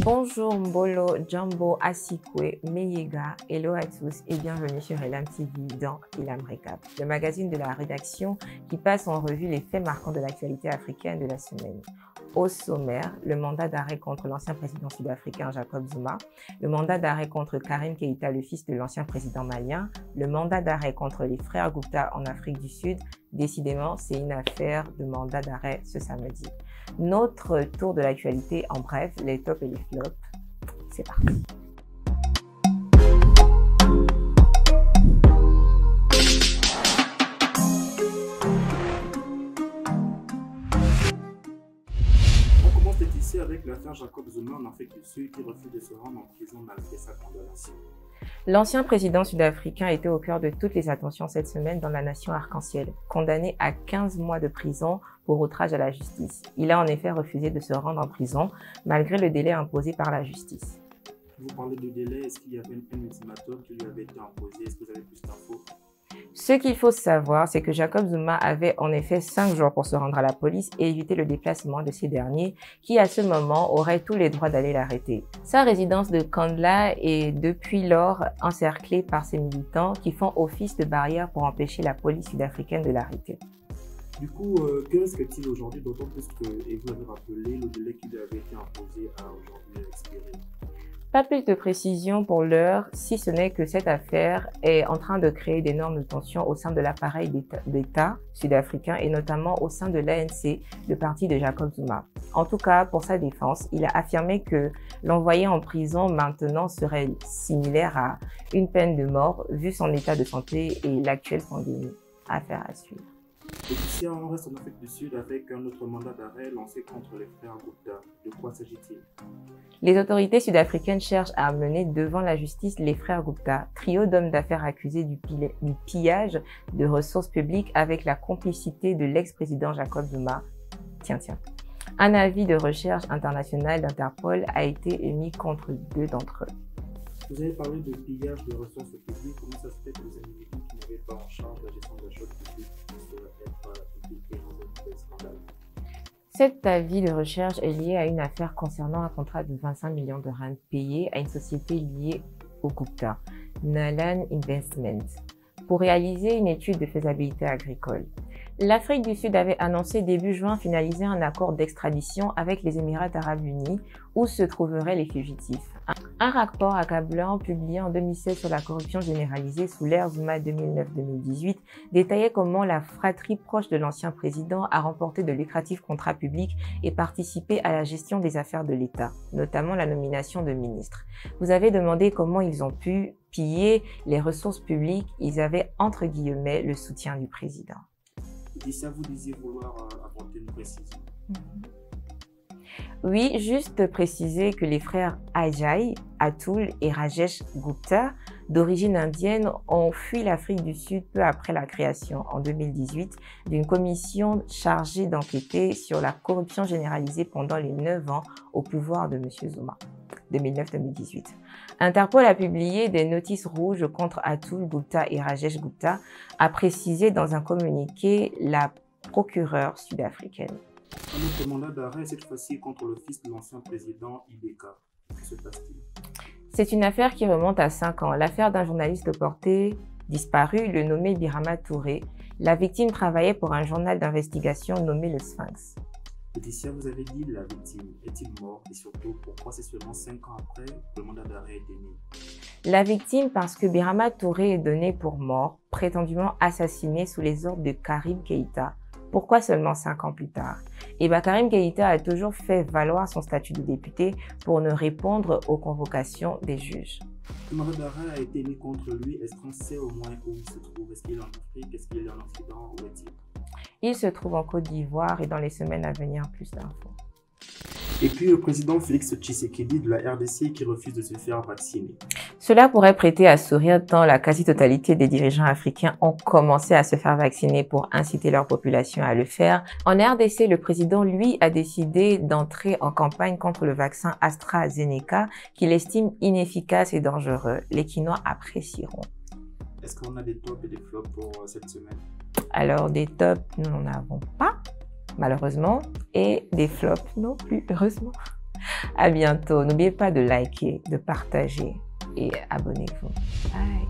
Bonjour Mbolo, Jambo, Asikwe, Meyega, hello à tous et bienvenue sur Elam TV dans Elam Recap, le magazine de la rédaction qui passe en revue les faits marquants de l'actualité africaine de la semaine. Au sommaire, le mandat d'arrêt contre l'ancien président sud-africain Jacob Zuma, le mandat d'arrêt contre Karim Keïta, le fils de l'ancien président malien, le mandat d'arrêt contre les frères Gupta en Afrique du Sud. Décidément, c'est une affaire de mandat d'arrêt ce samedi. Notre tour de l'actualité en bref, les tops et les flops. C'est parti. On commence ici avec l'affaire Jacob Zuma en Afrique du Sud qui refuse de se rendre en prison malgré sa condamnation. L'ancien président sud-africain était au cœur de toutes les attentions cette semaine dans la nation arc-en-ciel, condamné à 15 mois de prison pour outrage à la justice. Il a en effet refusé de se rendre en prison malgré le délai imposé par la justice. Vous parlez de délai, est-ce qu'il y avait un ultimatum qui lui avait été imposé? Est-ce que vous avez plus d'infos? Ce qu'il faut savoir, c'est que Jacob Zuma avait en effet 5 jours pour se rendre à la police et éviter le déplacement de ces derniers qui, à ce moment, auraient tous les droits d'aller l'arrêter. Sa résidence de Kandla est depuis lors encerclée par ses militants qui font office de barrière pour empêcher la police sud-africaine de l'arrêter. Du coup, que risque-t-il aujourd'hui, d'autant plus que, et vous l'avez rappelé, le délai qui lui avait été imposé a aujourd'hui expiré? Pas plus de précision pour l'heure, si ce n'est que cette affaire est en train de créer d'énormes tensions au sein de l'appareil d'État sud-africain et notamment au sein de l'ANC, le parti de Jacob Zuma. En tout cas, pour sa défense, il a affirmé que l'envoyer en prison maintenant serait similaire à une peine de mort vu son état de santé et l'actuelle pandémie. Affaire à suivre. Et ici, on reste en Afrique du Sud avec un autre mandat d'arrêt lancé contre les frères Gupta. De quoi s'agit-il? Les autorités sud-africaines cherchent à amener devant la justice les frères Gupta, trio d'hommes d'affaires accusés du pillage de ressources publiques avec la complicité de l'ex-président Jacob Zuma. Tiens. Un avis de recherche internationale d'Interpol a été émis contre 2 d'entre eux. Vous avez parlé de pillage de ressources publiques. Comment ça se fait que les individus qui n'avaient pas en charge la gestion de la chose publique puissent être impliqués dans un tel scandale? Cet avis de recherche est lié à une affaire concernant un contrat de 25 millions de rand payé à une société liée au Gupta, Nalan Investment, pour réaliser une étude de faisabilité agricole. L'Afrique du Sud avait annoncé début juin finaliser un accord d'extradition avec les Émirats arabes unis où se trouveraient les fugitifs. Un rapport accablant publié en 2016 sur la corruption généralisée sous l'ère Zuma 2009-2018 détaillait comment la fratrie proche de l'ancien président a remporté de lucratifs contrats publics et participé à la gestion des affaires de l'État, notamment la nomination de ministres. Vous avez demandé comment ils ont pu piller les ressources publiques. Ils avaient entre guillemets le soutien du président. Et ça, vous disiez vouloir apporter une précision. Oui, juste préciser que les frères Ajay, Atul et Rajesh Gupta, d'origine indienne, ont fui l'Afrique du Sud peu après la création, en 2018, d'une commission chargée d'enquêter sur la corruption généralisée pendant les 9 ans au pouvoir de M. Zuma, 2009-2018. Interpol a publié des notices rouges contre Atul Gupta et Rajesh Gupta, a précisé dans un communiqué la procureure sud-africaine. Un autre mandat d'arrêt, cette fois-ci contre le fils de l'ancien président Ibeka. Que se passe-t-il? C'est une affaire qui remonte à 5 ans. L'affaire d'un journaliste porté disparu, le nommé Birama Touré. La victime travaillait pour un journal d'investigation nommé le Sphinx. Laetitia, vous avez dit la victime est-il mort et surtout pourquoi c'est seulement 5 ans après que le mandat d'arrêt a été mis? La victime parce que Birama Touré est donné pour mort, prétendument assassiné sous les ordres de Karim Keïta. Pourquoi seulement 5 ans plus tard? Karim Keïta a toujours fait valoir son statut de député pour ne répondre aux convocations des juges. Le mandat d'arrêt a été mis contre lui. Est-ce qu'on sait au moins où il se trouve? Est-ce qu'il est en Afrique? Est-ce qu'il est en Occident? Où est-il? Il se trouve en Côte d'Ivoire et dans les semaines à venir, plus d'infos. Et puis le président Félix Tshisekedi de la RDC qui refuse de se faire vacciner. Cela pourrait prêter à sourire tant la quasi-totalité des dirigeants africains ont commencé à se faire vacciner pour inciter leur population à le faire. En RDC, le président, lui, a décidé d'entrer en campagne contre le vaccin AstraZeneca qu'il estime inefficace et dangereux. Les Quinois apprécieront. Est-ce qu'on a des tops et des flops pour cette semaine? Alors, des tops, nous n'en avons pas, malheureusement, et des flops non plus, heureusement. À bientôt. N'oubliez pas de liker, de partager et abonnez-vous. Bye.